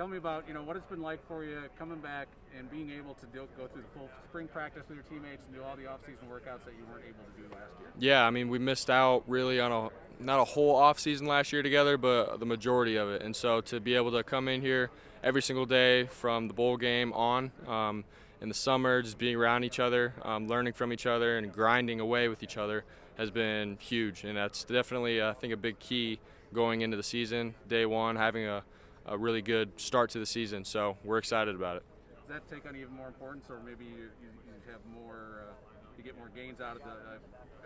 Tell me about what it's been like for you coming back and being able to go through the full spring practice with your teammates and do all the off-season workouts that you weren't able to do last year. Yeah, I mean, we missed out really on not a whole off season last year together, but the majority of it. And so to be able to come in here every single day from the bowl game on, in the summer, just being around each other, learning from each other, and grinding away with each other has been huge. And that's definitely, I think, a big key going into the season. Day one, having a really good start to the season. So we're excited about it. Does that take on even more importance, or maybe you have more, you get more gains out of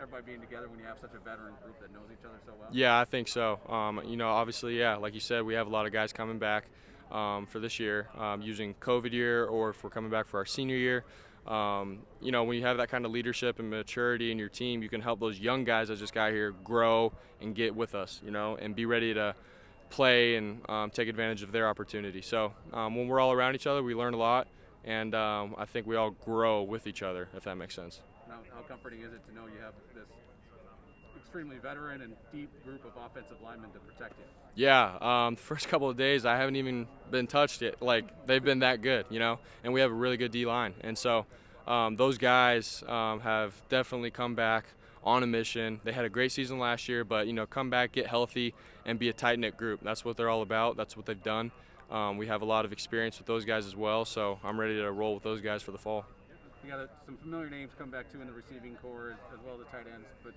everybody being together when you have such a veteran group that knows each other so well? Yeah, I think so. Obviously, yeah, like you said, we have a lot of guys coming back for this year, using COVID year, or if we're coming back for our senior year. When you have that kind of leadership and maturity in your team, you can help those young guys that just got here grow and get with us, and be ready to play and take advantage of their opportunity. So when we're all around each other, we learn a lot, and I think we all grow with each other, if that makes sense. Now, how comforting is it to know you have this extremely veteran and deep group of offensive linemen to protect you? Yeah, the first couple of days I haven't even been touched yet. Like, they've been that good, and we have a really good D-line. And so those guys have definitely come back on a mission. They had a great season last year, but, come back, get healthy, and be a tight-knit group. That's what they're all about. That's what they've done. We have a lot of experience with those guys as well, so I'm ready to roll with those guys for the fall. You got some familiar names come back too in the receiving corps as well as the tight ends, but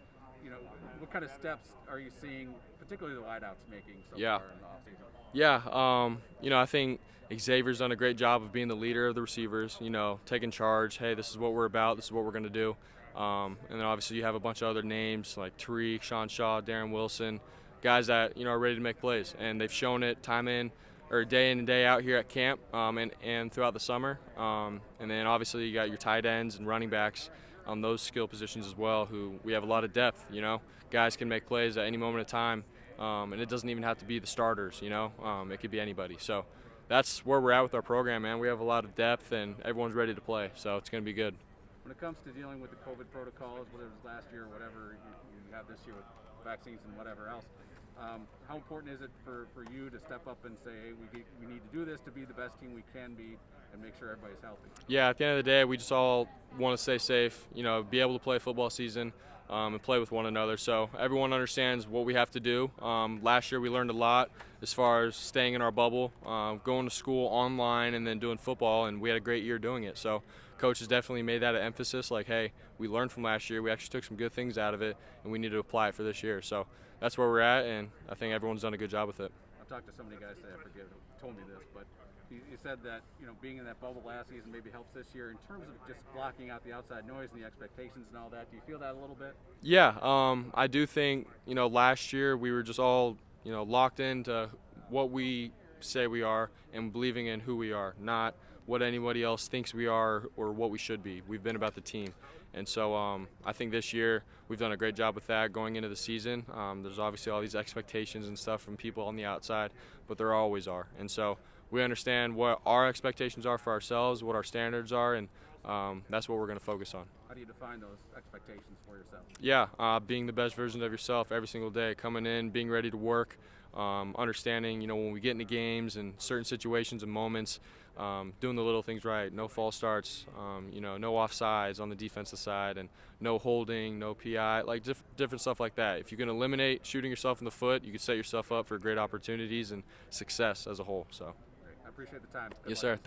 what kind of steps are you seeing, particularly the wideouts, making so far in the offseason? Yeah, I think Xavier's done a great job of being the leader of the receivers, taking charge. Hey, this is what we're about. This is what we're going to do. And then obviously you have a bunch of other names like Tariq, Sean Shaw, Darren Wilson, guys that, are ready to make plays. And they've shown it day in and day out here at camp and throughout the summer. And then obviously you got your tight ends and running backs on those skill positions as well, who we have a lot of depth. Guys can make plays at any moment of time, and it doesn't even have to be the starters. It could be anybody. So that's where we're at with our program, man. We have a lot of depth, and everyone's ready to play, so it's going to be good. When it comes to dealing with the COVID protocols, whether it was last year or whatever you have this year with vaccines and whatever else, how important is it for you to step up and say, hey, we need to do this to be the best team we can be and make sure everybody's healthy? Yeah, at the end of the day, we just all want to stay safe, be able to play football season and play with one another. So everyone understands what we have to do. Last year we learned a lot as far as staying in our bubble, going to school online, and then doing football, and we had a great year doing it. So coach has definitely made that an emphasis, like, hey, we learned from last year. We actually took some good things out of it, and we need to apply it for this year. So that's where we're at, and I think everyone's done a good job with it. I've talked to so many guys that I forget who told me this, but you said that being in that bubble last season maybe helps this year in terms of just blocking out the outside noise and the expectations and all that. Do you feel that a little bit? Yeah, I do think last year we were just all locked into what we say we are and believing in who we are, not what anybody else thinks we are or what we should be. We've been about the team. And so I think this year we've done a great job with that going into the season. There's obviously all these expectations and stuff from people on the outside, but there always are. And so we understand what our expectations are for ourselves, what our standards are, and that's what we're going to focus on. How do you define those expectations for yourself? Yeah, being the best version of yourself every single day, coming in, being ready to work, understanding, when we get into games and certain situations and moments, doing the little things right, no false starts, no offsides on the defensive side, and no holding, no PI, like different stuff like that. If you can eliminate shooting yourself in the foot, you can set yourself up for great opportunities and success as a whole. So, I appreciate the time. Yes, sir.